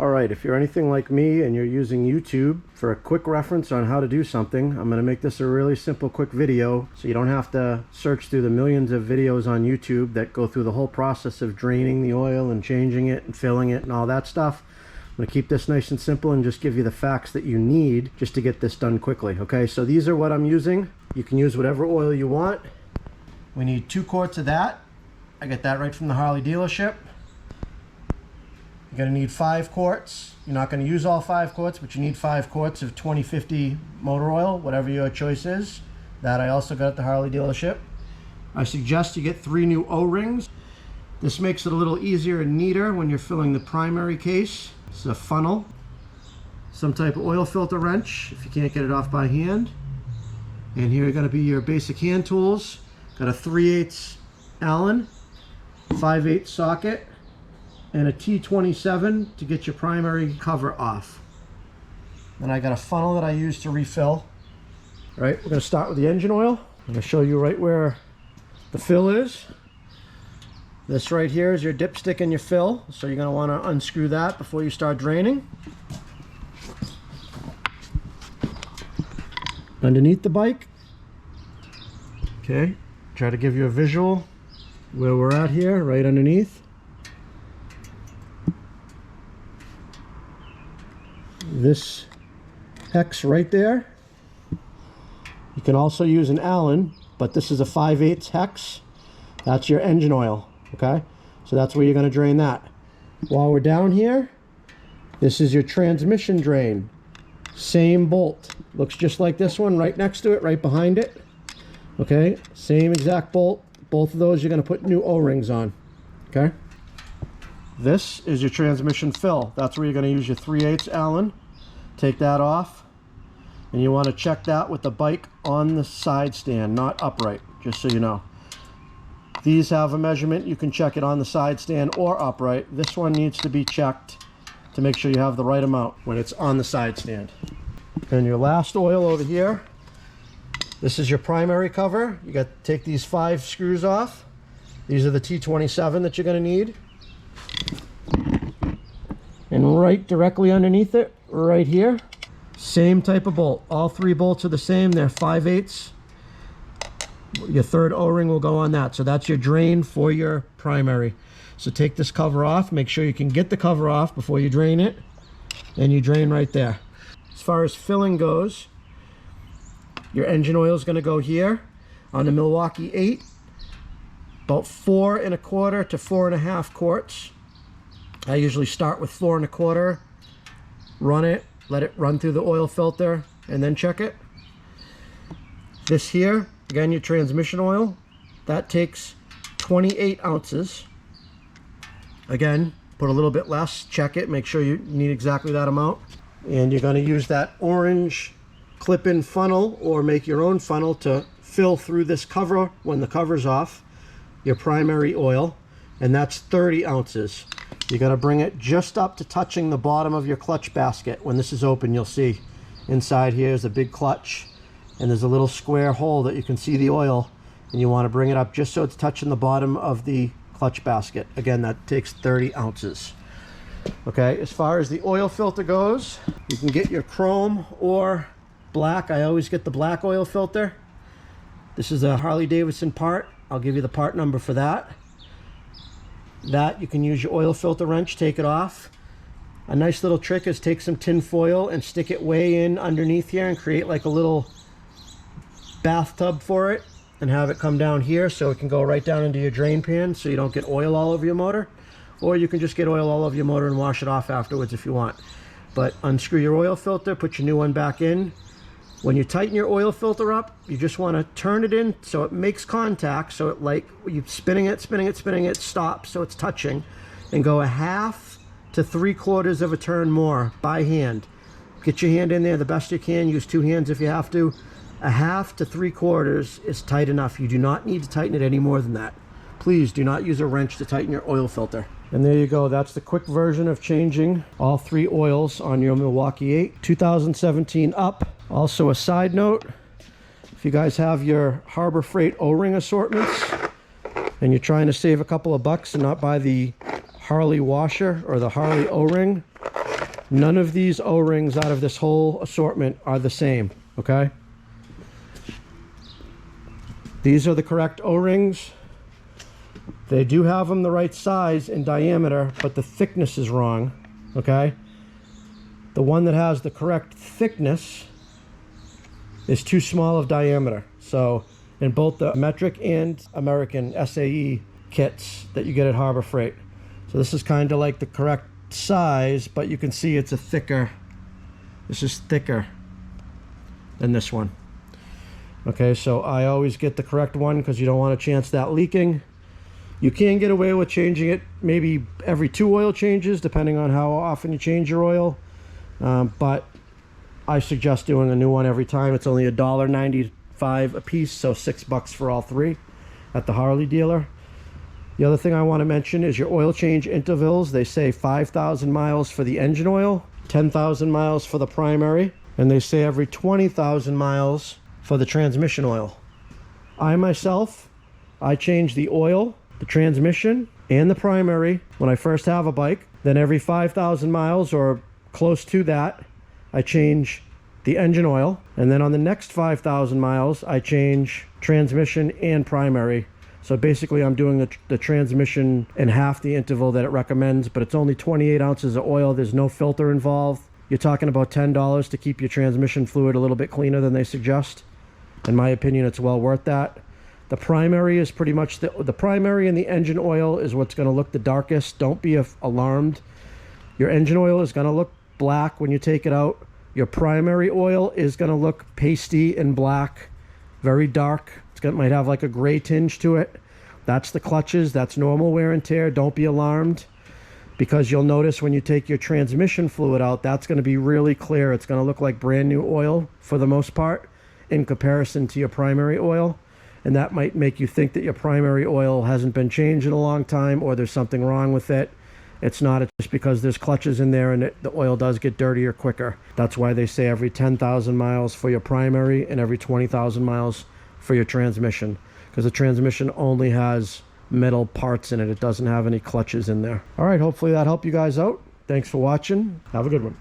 Alright, if you're anything like me and you're using YouTube for a quick reference on how to do something, I'm going to make this a really simple quick video so you don't have to search through the millions of videos on YouTube that go through the whole process of draining the oil and changing it and filling it and all that stuff. I'm going to keep this nice and simple and just give you the facts that you need just to get this done quickly. Okay, so these are what I'm using. You can use whatever oil you want. We need 2 quarts of that. I get that right from the Harley dealership. You're going to need 5 quarts. You're not going to use all 5 quarts, but you need 5 quarts of 2050 motor oil, whatever your choice is. That I also got at the Harley dealership. I suggest you get 3 new O-rings. This makes it a little easier and neater when you're filling the primary case. This is a funnel. Some type of oil filter wrench if you can't get it off by hand. And here are going to be your basic hand tools. Got a 3/8 Allen, 5/8 socket, and a T27 to get your primary cover off. Then I got a funnel that I use to refill. All right, we're going to start with the engine oil. I'm going to show you right where the fill is. This right here is your dipstick and your fill, so you're going to want to unscrew that before you start draining. Underneath the bike. Okay, try to give you a visual where we're at here, right underneath. This hex right there. You can also use an Allen, but this is a 5/8 hex. That's your engine oil, okay? So that's where you're going to drain that. While we're down here, this is your transmission drain. Same bolt. Looks just like this one right next to it, right behind it. Okay, same exact bolt. Both of those you're going to put new O-rings on, okay? This is your transmission fill. That's where you're going to use your 3/8 Allen. Take that off, and you want to check that with the bike on the side stand, not upright, just so you know. These have a measurement. You can check it on the side stand or upright. This one needs to be checked to make sure you have the right amount when it's on the side stand. And your last oil over here, this is your primary cover. You got to take these 5 screws off. These are the T27 that you're going to need. And right directly underneath it, right here, same type of bolt. All 3 bolts are the same. They're 5/8. Your 3rd O-ring will go on that. So that's your drain for your primary. So take this cover off. Make sure you can get the cover off before you drain it. And you drain right there. As far as filling goes, your engine oil is going to go here on the Milwaukee 8. About 4 1/4 to 4 1/2 quarts. I usually start with 4 1/4, run it, let it run through the oil filter, and then check it. This here, again, your transmission oil, that takes 28 ounces. Again, put a little bit less, check it, make sure you need exactly that amount. And you're going to use that orange clip-in funnel or make your own funnel to fill through this cover when the cover's off, your primary oil, and that's 30 ounces. You got to bring it just up to touching the bottom of your clutch basket. When this is open, you'll see inside here is a big clutch, and there's a little square hole that you can see the oil, and you want to bring it up just so it's touching the bottom of the clutch basket. Again, that takes 30 ounces. Okay, as far as the oil filter goes, you can get your chrome or black. I always get the black oil filter. This is a Harley Davidson part. I'll give you the part number for that. That you can use your oil filter wrench, take it off. A nice little trick is take some tin foil and stick it way in underneath here and create like a little bathtub for it and have it come down here so it can go right down into your drain pan so you don't get oil all over your motor. Or you can just get oil all over your motor and wash it off afterwards if you want. But unscrew your oil filter, put your new one back in. When you tighten your oil filter up, you just want to turn it in so it makes contact, so it, like you spinning it, stops so it's touching, and go 1/2 to 3/4 of a turn more by hand. Get your hand in there the best you can. Use 2 hands if you have to. 1/2 to 3/4 is tight enough. You do not need to tighten it any more than that. Please do not use a wrench to tighten your oil filter. And there you go. That's the quick version of changing all 3 oils on your Milwaukee 8 2017 up. Also a side note, if you guys have your Harbor Freight O-ring assortments and you're trying to save a couple of bucks and not buy the Harley washer or the Harley O-ring, None of these O-rings out of this whole assortment are the same, okay? These are the correct O-rings. They do have them the right size and diameter, but the thickness is wrong, okay? The one that has the correct thickness is too small of diameter. So in both the metric and American SAE kits that you get at Harbor Freight. So this is kind of like the correct size, but you can see it's a thicker, this is thicker than this one. Okay, so I always get the correct one because you don't want to chance that leaking. You can get away with changing it maybe every 2 oil changes, depending on how often you change your oil. But I suggest doing a new one every time. It's only $1.95 a piece, so $6 for all 3 at the Harley dealer. The other thing I want to mention is your oil change intervals. They say 5,000 miles for the engine oil, 10,000 miles for the primary, and they say every 20,000 miles for the transmission oil. I myself, I change the oil, the transmission, and the primary when I first have a bike. Then every 5,000 miles or close to that, I change the engine oil. And then on the next 5,000 miles, I change transmission and primary. So basically I'm doing the transmission in half the interval that it recommends, but it's only 28 ounces of oil. There's no filter involved. You're talking about $10 to keep your transmission fluid a little bit cleaner than they suggest. In my opinion, it's well worth that. The primary is pretty much the primary, and the engine oil is what's going to look the darkest. Don't be alarmed. Your engine oil is going to look black when you take it out. Your primary oil is going to look pasty and black, very dark. Might have like a gray tinge to it. That's the clutches. That's normal wear and tear. Don't be alarmed, because you'll notice when you take your transmission fluid out, that's going to be really clear. It's going to look like brand new oil for the most part in comparison to your primary oil, and that might make you think that your primary oil hasn't been changed in a long time, or there's something wrong with it. It's not. It's just because there's clutches in there and the oil does get dirtier quicker. That's why they say every 10,000 miles for your primary and every 20,000 miles for your transmission, because the transmission only has metal parts in it. It doesn't have any clutches in there. All right, hopefully that helped you guys out. Thanks for watching. Have a good one.